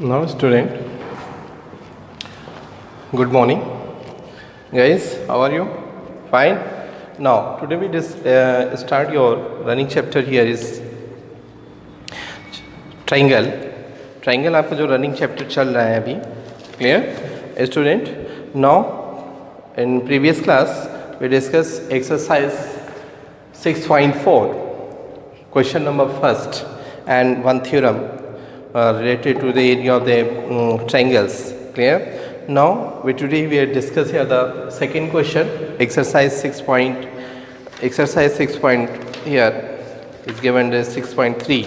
Now, student, good morning, guys. How are you? Fine. Now, today we start your running chapter. Here is triangle. Triangle आपका जो running chapter चल रहा है अभी, clear, student. Now, in previous class we discussed exercise 6.4, question number first, and one theorem related to the area of the triangles. Clear? Now today we are discussing here the second question, exercise 6 point. Exercise 6 point here is given as 6.3.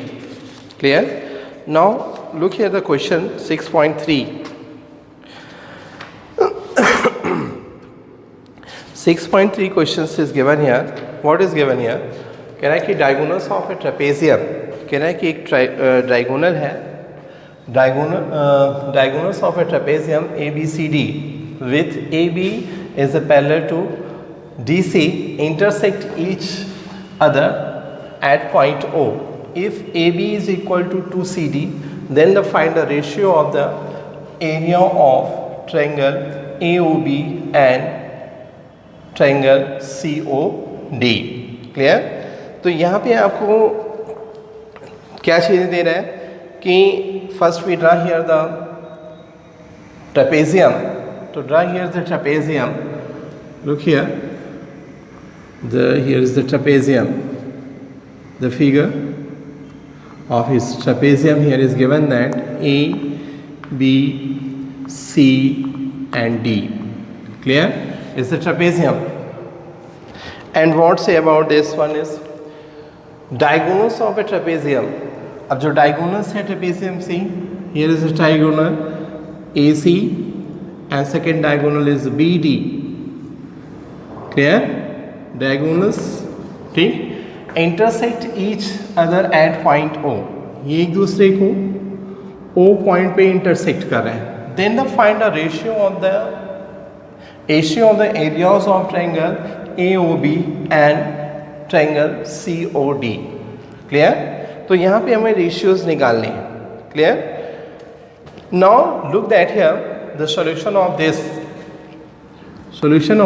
Clear? Now look here the question 6.3. 6.3 questions is given here. What is given here? कह रहा है कि diagonals of a trapezium. कह रहा है कि एक diagonal है. Diagonals of a trapezium ABCD with AB is parallel to DC intersect each other at point O. If AB is equal to 2CD, then find the ratio of the area of triangle AOB and triangle COD. Clear? तो यहाँ पे आपको क्या चीज़ें दे रहा है कि first we draw here the trapezium. To draw here the trapezium, look here, here is the trapezium. The figure of his trapezium here is given that A, B, C and D. Clear? Is the trapezium. And what say about this one is diagonals of a trapezium. अब जो diagonals है trapezium से, here is a diagonal AC and second diagonal is BD. Clear? Diagonals, ठीक, intersect each other at point O. ये एक दूसरे को O point पे intersect कर रहे हैं. Then find the ratio of the areas of triangle AOB and triangle COD. Clear? तो यहाँ पे हमें ratios निकालने हैं. Clear? Now look that here the solution of this. Solution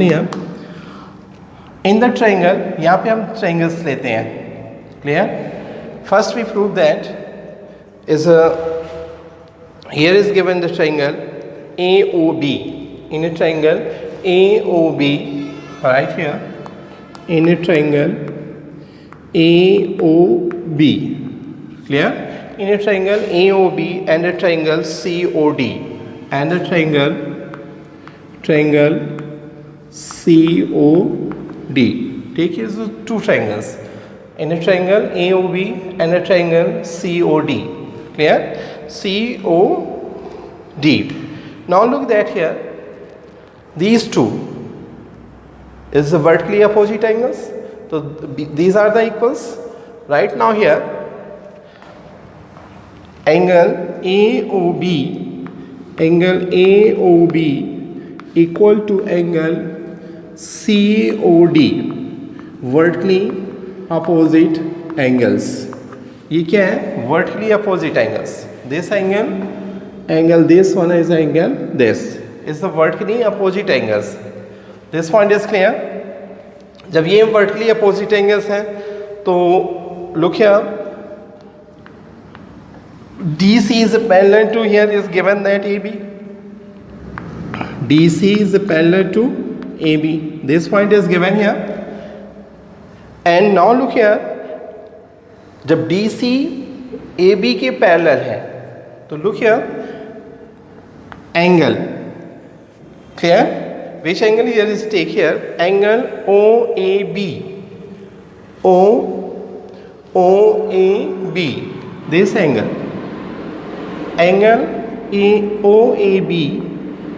here in the triangle. यहाँ पे हम triangles लेते हैं. Clear? First we prove that is here is given the triangle AOB. In a triangle AOB, right here, in a triangle AOB. Clear? In a triangle AOB and a triangle COD and a triangle COD. Take here two triangles. In a triangle AOB and a triangle COD. Clear? COD. Now look that here, these two is the vertically opposite angles. So these are the equals. Right now here, angle AOB equal to angle COD, vertically opposite angles. ये क्या है? Vertically opposite angles. This angle, this one is angle, this is the vertically opposite angles. This point is clear? जब ये vertically opposite angles हैं तो look here, DC is parallel to, here is given that AB. DC is parallel to AB. This point is given here. And now look here, जब DC AB के parallel है तो look here, angle. Clear? Which angle here is take here? Angle OAB. OAB. This angle. Angle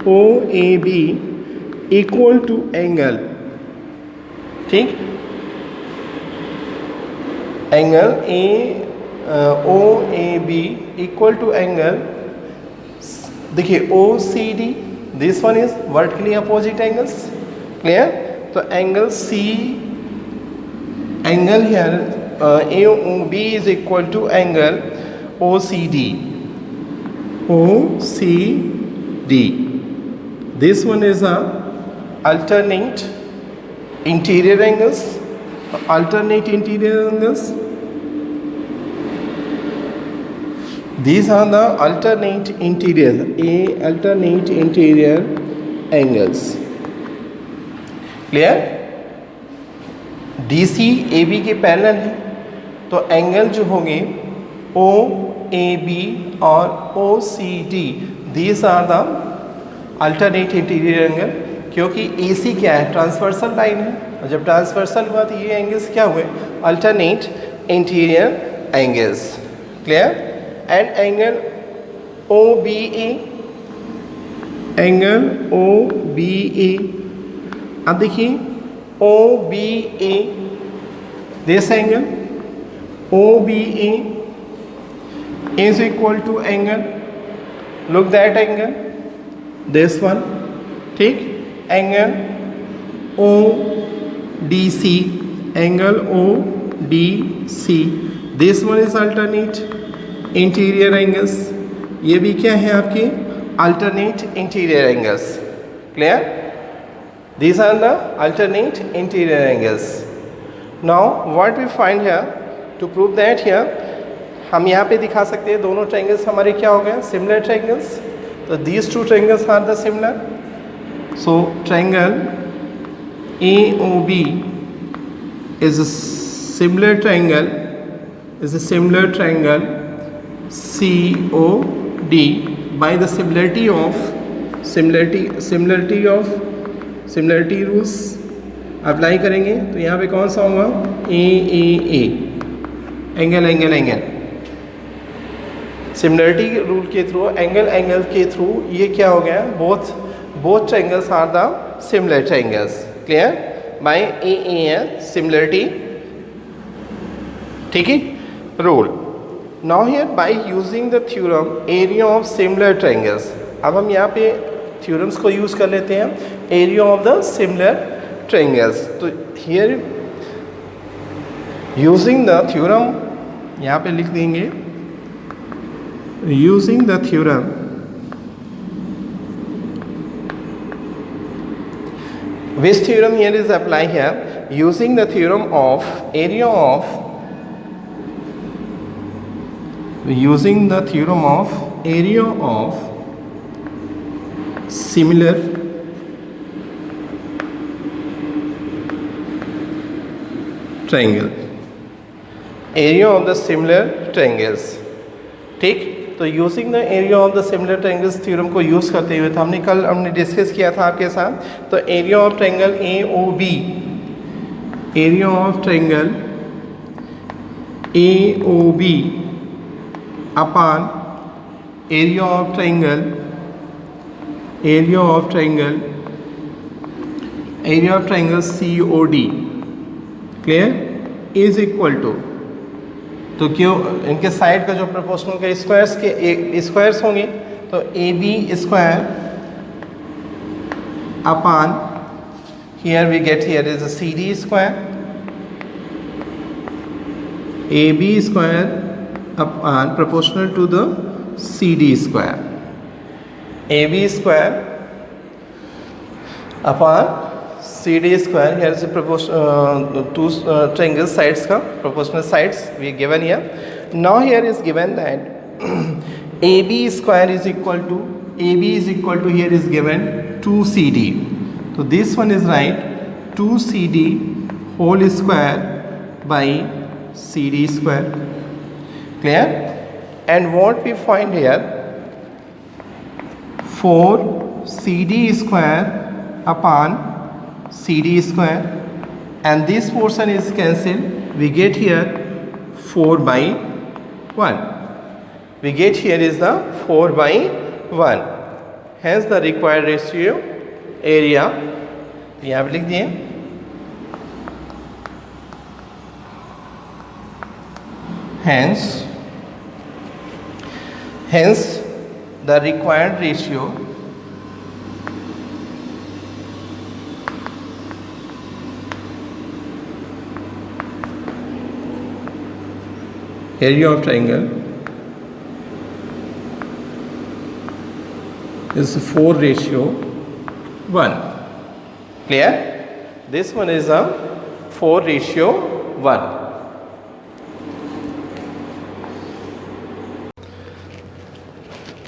OAB equal to angle. ठीक? Angle OAB equal to angle. देखिए OCD. This one is vertically opposite angles. Clear? So angle here AOB is equal to angle OCD. OCD. This one is a alternate interior angles. Alternate interior angles. These are the alternate interior, alternate interior angles. Clear? DC AB के parallel है, तो angle जो होंगे OAB और OCD, these are the alternate interior angle. क्योंकि AC क्या है? Transversal line है, और जब ट्रांसवर्सल हुआ तो ये एंगल्स क्या हुए? Alternate interior angles. Clear? And angle OBA, angle OBA. अब देखिए OBA, this angle OBA is equal to angle, look that angle, this one, ठीक. Angle ODC, angle ODC, this one is alternate interior angles. ये भी क्या है आपके? Alternate interior angles. Clear? These are the alternate interior angles. Now what we find here to prove that here, हम यहाँ पे दिखा सकते हैं दोनों ट्रायंगल्स हमारे क्या हो गए? Similar triangles. तो these two triangles are the similar. So triangle AOB is a similar triangle, COD by the similarity rules apply करेंगे. तो यहाँ पे कौन सा होगा? AAA, angle. सिमिलरिटी रूल के थ्रू, एंगल के थ्रू ये क्या हो गया? Both triangles are the similar triangles. Clear? By AAL similarity. ठीक है? Rule. Now here by using the theorem area of similar triangles, अब हम यहाँ पे theorems को यूज़ कर लेते हैं area of the similar triangles. तो here using the theorem, यहाँ पे लिख देंगे using the theorem, which theorem here is applied here? Using the theorem of area of similar triangle, area of the similar triangles. ठीक. तो using the area of the similar triangles theorem को use करते हुए, तो हमने discuss किया था आपके साथ. तो area of triangle AOB, area of triangle AOB upon area of triangle COD, clear, is equal to, तो क्यों इनके साइड का जो प्रोपोर्शनल का स्क्वायर्स होंगे, तो AB square upon, here we get here is a CD square, AB square upon proportional to the CD square. AB square upon CD square. Here is the proportion two triangle sides का proportional sides we given here. Now here is given that AB square is equal to here is given 2CD. So this one is right, 2CD whole square by CD square. Clear? And what we find here, 4CD square upon CD square, and this portion is cancelled. We get here 4 by 1. We get here is the 4 by 1. Hence the required ratio area. यहाँ पे लिख दिए. Hence the required ratio area of triangle is 4:1. Clear? This one is a 4:1.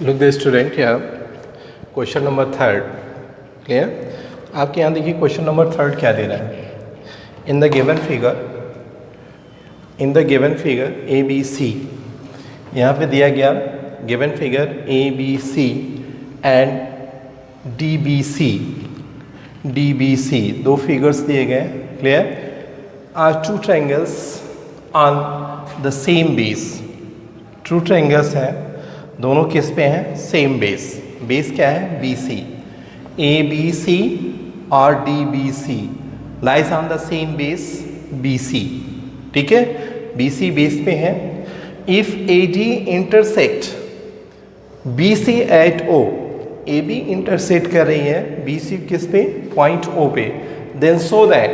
Look the student here. Question number 3rd. Clear? आपके यहाँ देखिए question number 3rd क्या दे रहा है. In the given figure ABC, यहाँ पे दिया गया given figure ABC and DBC दो फिगर्स दिए गए. Clear? Are two triangles on the same base. Two triangles हैं, दोनों किस पे हैं? Same base. बेस क्या है? BC. ABC और DBC lies on the same base BC. ठीक है, BC बेस पे है. If AD intersect BC at O, AB intersect कर रही है BC किस पे? पॉइंट O पे. देन सो दैट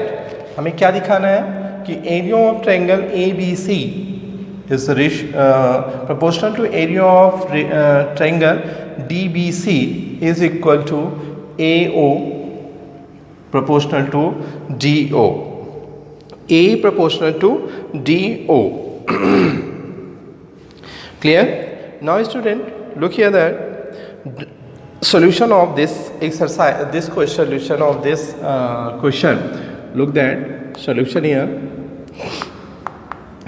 हमें क्या दिखाना है कि area of triangle ABC is proportional to area of triangle DBC is equal to AO proportional to DO. A proportional to DO. Clear? Now student, look here that solution of this exercise, this question, solution of this question. Look that solution here.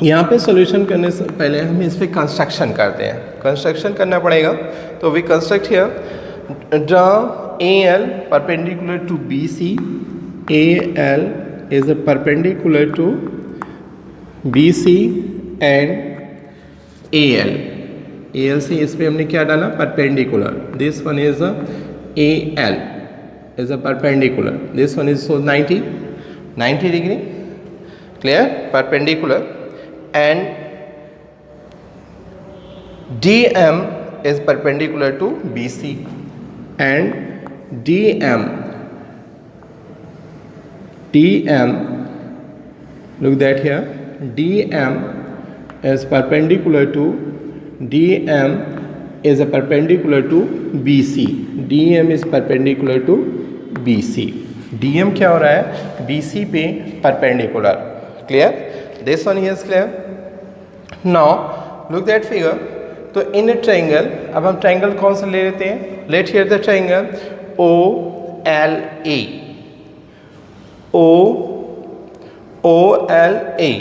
यहाँ पे solution करने से पहले हम इस पे construction करते हैं. कंस्ट्रक्शन करना पड़ेगा. तो we construct here. Draw AL perpendicular to BC. AL is a perpendicular to BC and AL. AL से इस पे हमने क्या डाला? Perpendicular. This one is AL is a perpendicular. This one is so 90 degree. Clear? Perpendicular. And DM is perpendicular to BC and DM look that here, DM is perpendicular to BC. DM is perpendicular to BC. DM क्या हो रहा है? BC पे perpendicular. Clear? This one here is clear. Now look that figure. तो in triangle, अब हम triangle कौन सा ले लेते हैं? Let here the triangle OLA. OLA.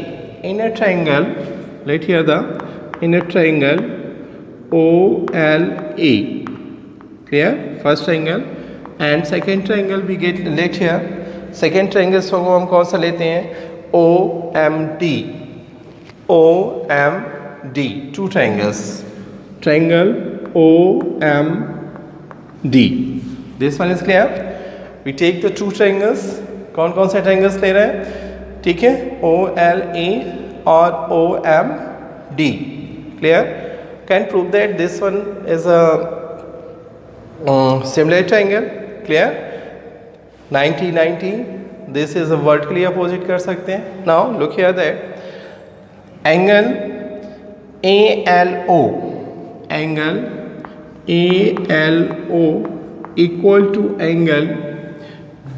In a triangle, let here the in a triangle OLA. Clear? First triangle and second triangle we get. Let here second triangle को हम कौन सा लेते हैं? OMD. Two triangles. Triangle OMD. This one is clear. We take the two triangles. कौन कौन से triangles ले रहे हैं? ठीक है, OLA और OMD. Clear? Can prove that this one is a similar triangle. Clear? 90. This is a vertically opposite कर सकते हैं. Now look here that angle ALO equal to angle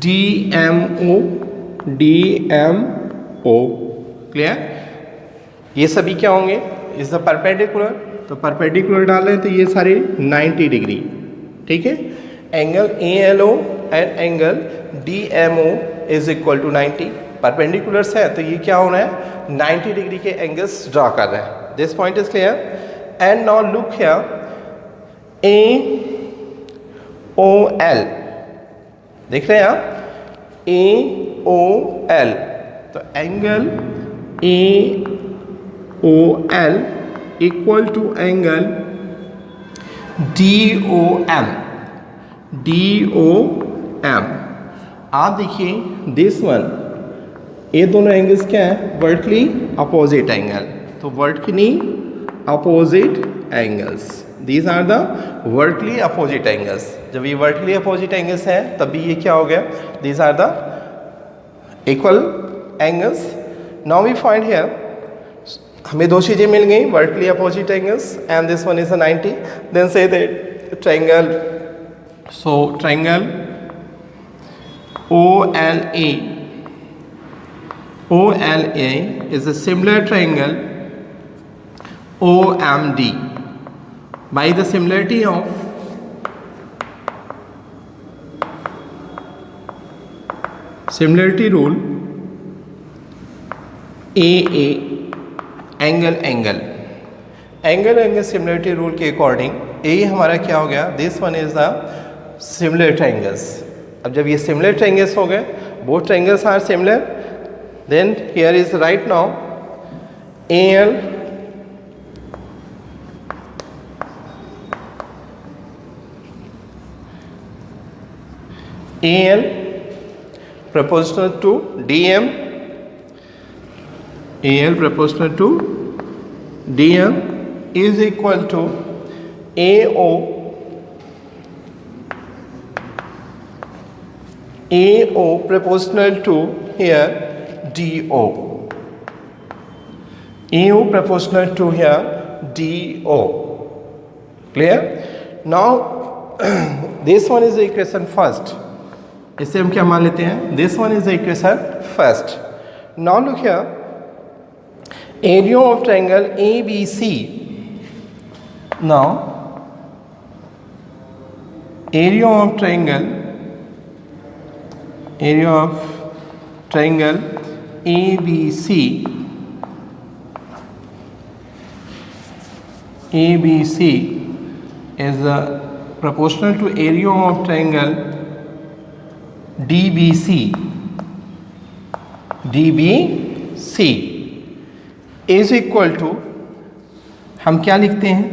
DMO. Clear? ये सभी क्या होंगे? Is the perpendicular. तो perpendicular डाल रहे हैं तो ये सारे 90 डिग्री. ठीक है, angle ALO and angle DMO is equal to 90. Perpendiculars है तो ये क्या हो रहा है? 90 डिग्री के एंगल्स ड्रा कर रहे हैं. This point is clear. And now look here AOL. देख रहे हैं आप? AOL. तो angle AOL equal to angle DOM. आप देखिए दिस वन, ये दोनों एंगल्स क्या है? Vertically opposite angle. तो vertically opposite angles, these are the vertically opposite angles. जब ये वर्टिकली अपोजिट एंगल्स हैं तभी ये क्या हो गया? These are the equal angles. Now we find here हमें दो चीज़ें मिल गई, vertically opposite angles, and this one is 90. Then say that triangle, so triangle OLA is a similar triangle OMD. By the similarity of similarity rule, AA angle similarity rule के according ए हमारा क्या हो गया, this one is the similar triangles. अब जब ये similar triangles हो गए, both triangles are similar, then here is right now AL proportional to DM, AL proportional to DM is equal to AO proportional to here DO, AO proportional to here DO. Clear? Now this one is the equation first. इसे हम क्या मान लेते हैं, this one is the equation first. Now look here, area of triangle ABC. Now area of triangle ABC is proportional to area of triangle DBC is equal to, हम क्या लिखते हैं,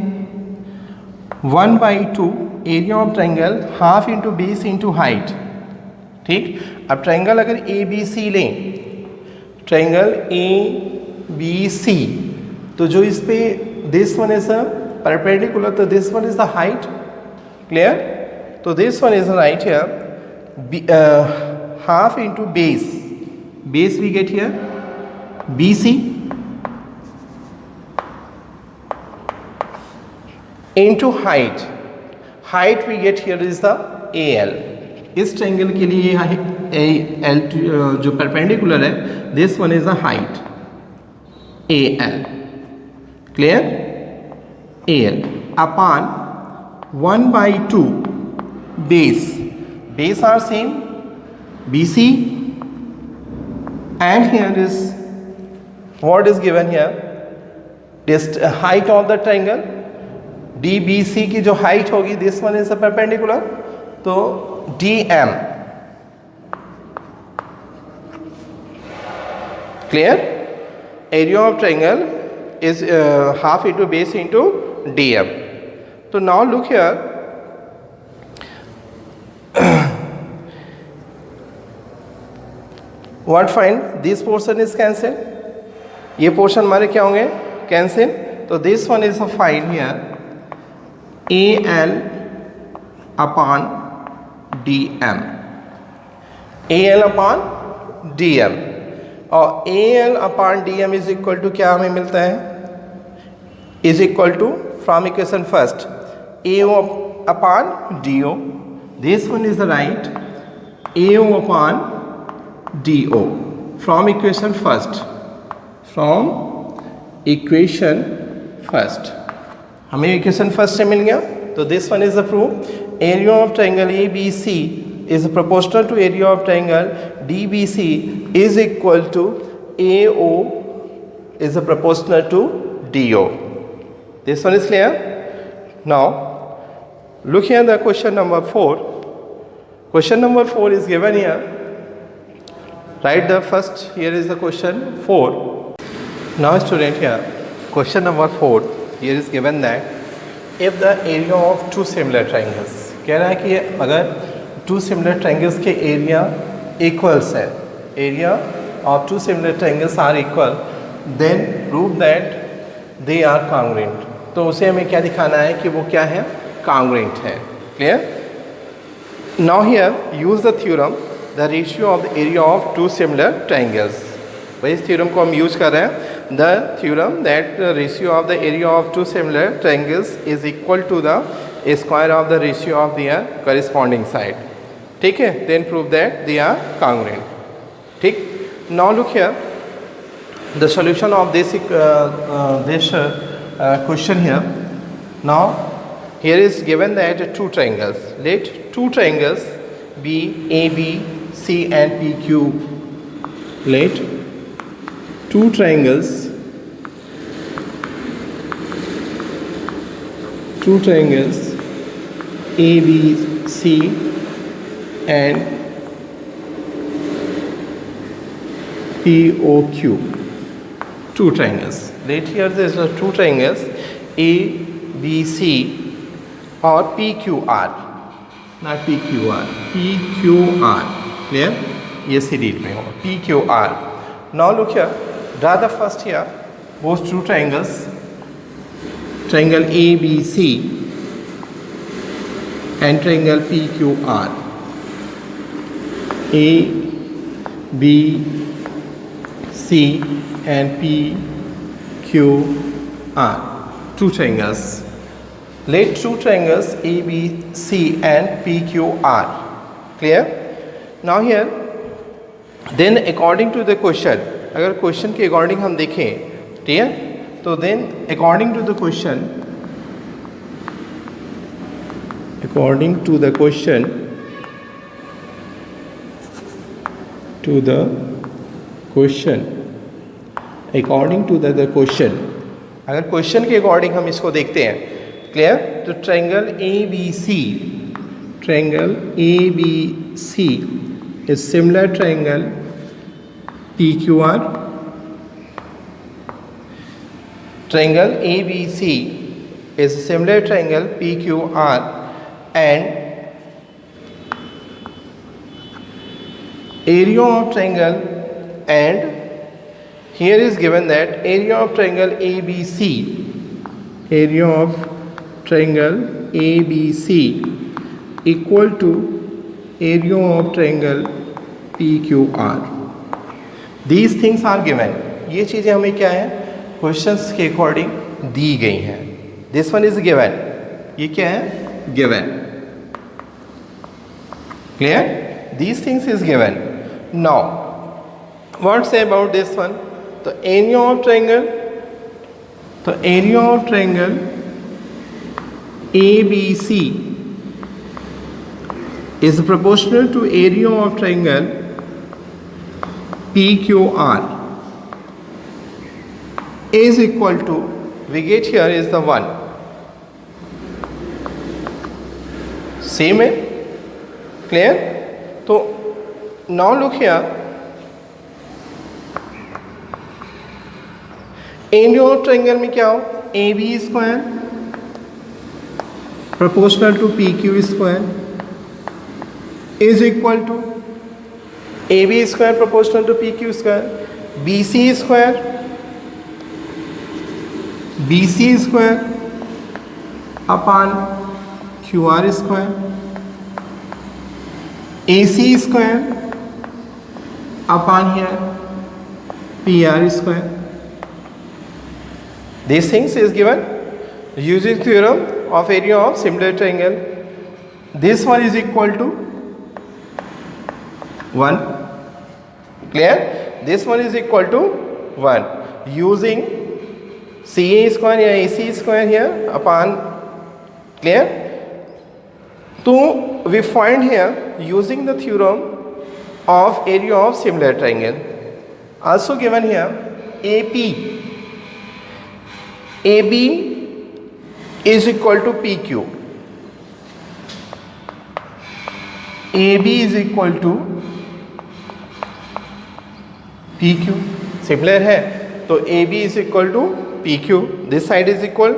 1/2 area of triangle half into base into height. ठीक, अब triangle अगर ABC लें, triangle ABC, तो जो इस पे this one is a perpendicular, तो this one is the height. Clear? तो this one is right here, half into base we get here BC into height we get here is the AL. इस triangle के लिए AL जो perpendicular है, this one is the height AL. Clear? AL upon 1/2 base are same BC, and here is what is given here, this height of the triangle DBC की जो height होगी, this one is a perpendicular, तो DM. Clear? Area of triangle is half into base into DM. So now look here, what find, this portion is cancel, ये portion हमारे क्या होंगे, cancel. तो this one is a find here AL upon DM, AL upon DM, और AL upon DM is equal to क्या हमें मिलता है, is equal to from equation first AO upon DO, this one is the right AO upon DO from equation first, हमें equation first से मिल गया. तो this one is the proof, area of triangle ABC is proportional to area of triangle DBC is equal to AO is proportional to DO. This one is clear. Now look here, the question number 4. Question number 4 is given here. Write the first, here is the question 4. Now student, here question number 4, here is given that if the area of two similar triangles, कह रहा है कि अगर two similar triangles के area equals है, area of two similar triangles are equal, then prove that they are congruent. तो उसे हमें क्या दिखाना है कि वो क्या है, congruent है. Clear? Now here use the theorem, the ratio of the area of two similar triangles. भाई इस थ्योरम को हम यूज कर रहे हैं. the theorem that the ratio of the area of two similar triangles is equal to the square of the ratio of their corresponding side. ठीक है, then prove that they are congruent. ठीक. Now look here, the solution of this question here. Now here is given that two triangles. Let two triangles be AB, C and PQ. Let two triangles A, B, C and P, O, Q. Two triangles. Let here there are two triangles A, B, C or PQR. Not PQR. PQR. Clear? Yes, he did. PQR. Now look here. Draw the first here. Both two triangles. Triangle ABC and triangle PQR. A, B, C and PQR. Two triangles. Let two triangles A, B, C and PQR. Clear? Now here, then according to the question, अगर question के according हम देखें, ठीक है, तो then according to the question, according to the question, अगर question के according हम इसको देखते हैं, क्लियर, तो triangle A B C is similar triangle P Q R. Triangle ABC is a similar triangle PQR and area of triangle, and here is given that area of triangle ABC equal to area of triangle PQR. These things are given. ये चीज़ें हमें क्या है, questions के according दी गई हैं. This one is given. ये क्या है, given. Clear? These things is given. Now what say about this one? तो area of triangle ABC is proportional to area of triangle PQR is equal to, we get here is the 1. Same है, clear? तो now look here, area of triangle में क्या हो, AB square proportional to PQ square is equal to AB square proportional to PQ square, BC square upon QR square, AC square upon here PR square. These things is given using theorem of area of similar triangle. This one is equal to 1. Clear? This one is equal to 1 using CA square या AC square here upon, clear? So we find here using the theorem of area of similar triangle. Also given here AB is equal to PQ. AB is equal to PQ. Similar है, तो AB is equal to PQ, this side is equal,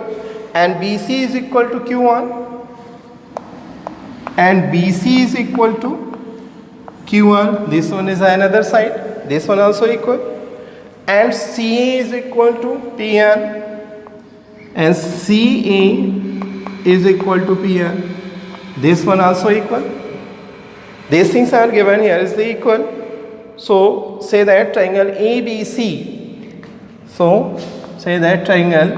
and BC is equal to Q1 and BC is equal to Q1. This one is another side, this one also equal, and CA is equal to PN and CA is equal to PN. This one also equal. These things are given here is the equal. So say that triangle ABC, So say that triangle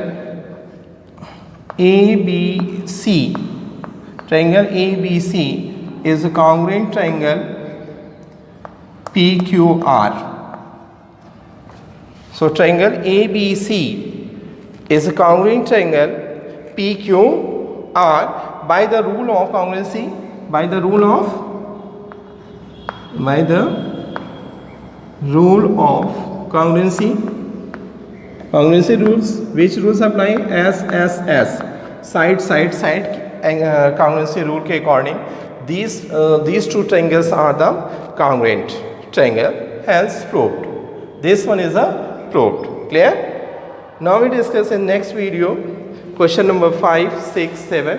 ABC, triangle ABC is a congruent triangle PQR. So triangle ABC is a congruent triangle PQR by the rule of congruency, by the rule of congruency. Congruency rules, which rules apply? SSS, side congruency rule के according these two triangles are the congruent triangle, hence proved. This one is a proved. Clear? Now we discuss in next video question number 5, 6, 7.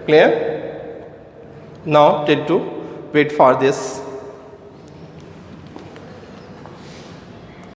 Clear? Now till to wait for this